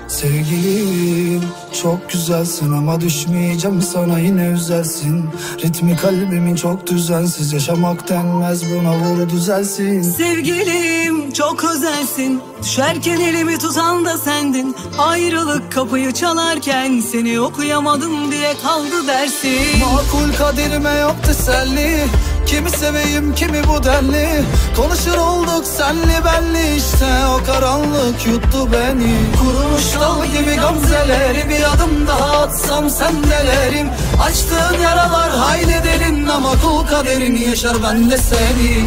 Sevgilim çok güzelsin ama düşmeyeceğim sana, yine üzersin. Ritmi kalbimin çok düzensiz, yaşamak denmez buna, vur düzelsin. Sevgilim çok özelsin, düşerken elimi tutan da sendin. Ayrılık kapıyı çalarken seni okuyamadım diye kaldı dersin. Makul kaderime yok teselli, kimi seveyim kimi bu denli. Konuşur olduk senli benli, işte o karanlık yuttu beni. Kurumuş dal gibi gamzeleri, bir adım daha atsam sendelerim. Açtığın yaralar hayli derin ama kul kaderin yaşar ben de seni.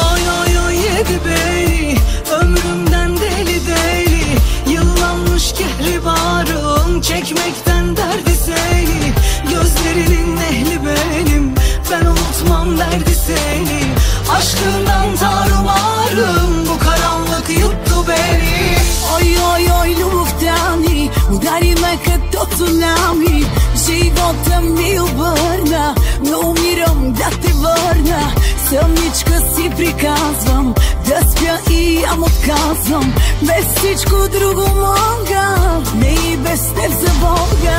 Ay ay ay yedi beni, ömrümden deli deli. Yıllanmış kehribarım, çekmekten derdi seni. Gözlerinin ehli benim, ben unutmam derdi seni. Aşkından tarumarım, bu karanlık yuttu beni. Oj, oj, oj, luftani, udari me këto tsunami. Života mi ubrna, no umiram da te vrna. Samička si prikazvam, da spja i ja otkazvam. Bez всичко drugo moga, ne i bez teb za Boga.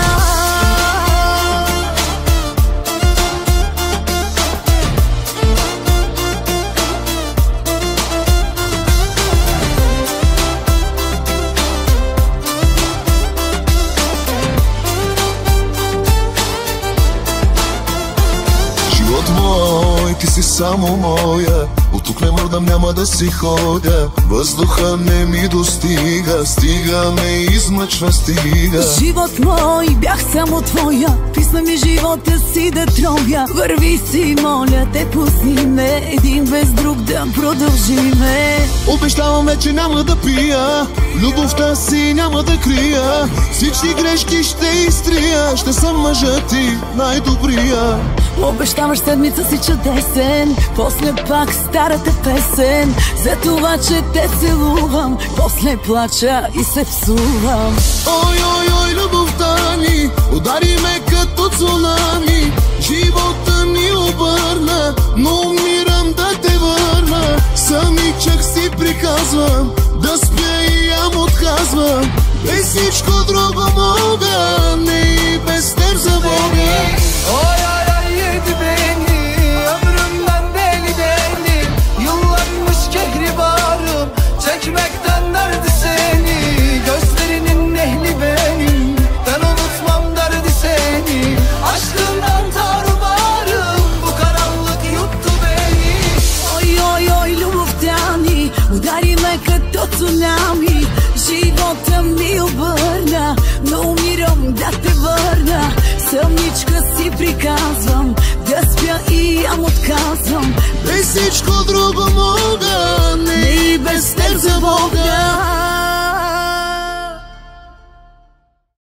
Ти си само моя, от тук не мърдам, няма да си ходя. Въздуха не ми достига, стига ме измъчва, стига. Живот мой, бях само твоя, писна ми живота си да троя. Върви си, моля те, пусни ме, един без друг да продължиме. Обещавам вече няма да пия, любовта си няма да крия. Всички грешки ще изтрия, ще съм мъжът ти най-добрия. Обещаваш седмица си чудесен, после пак старата песен. За това, че те целувам, после плача и се псувам. Ой, ой, ой, любовта ни удари ме като цунами. Живота ни обърна, но умирам да те върна. Самичък си приказвам, да спя и ям отказвам. Без всичко друго мога, не и без теб за Бога. Oy ay ay yedi beni, ömrümden deli deli. Yıllanmış kehribarım, çekmekten derdi seni. Gözlerinin ehli benim, ben unutmam derdi seni. Aşkından tarumarım, bu karanlık yuttu beni. Oj, oj, oj, luftani, udari me като цунами. Живота ми обърна, но умирам да те върна. Самичка си приказвам, да спя и ям отказвам. Без всичко друго мога, не и без теб за Бога.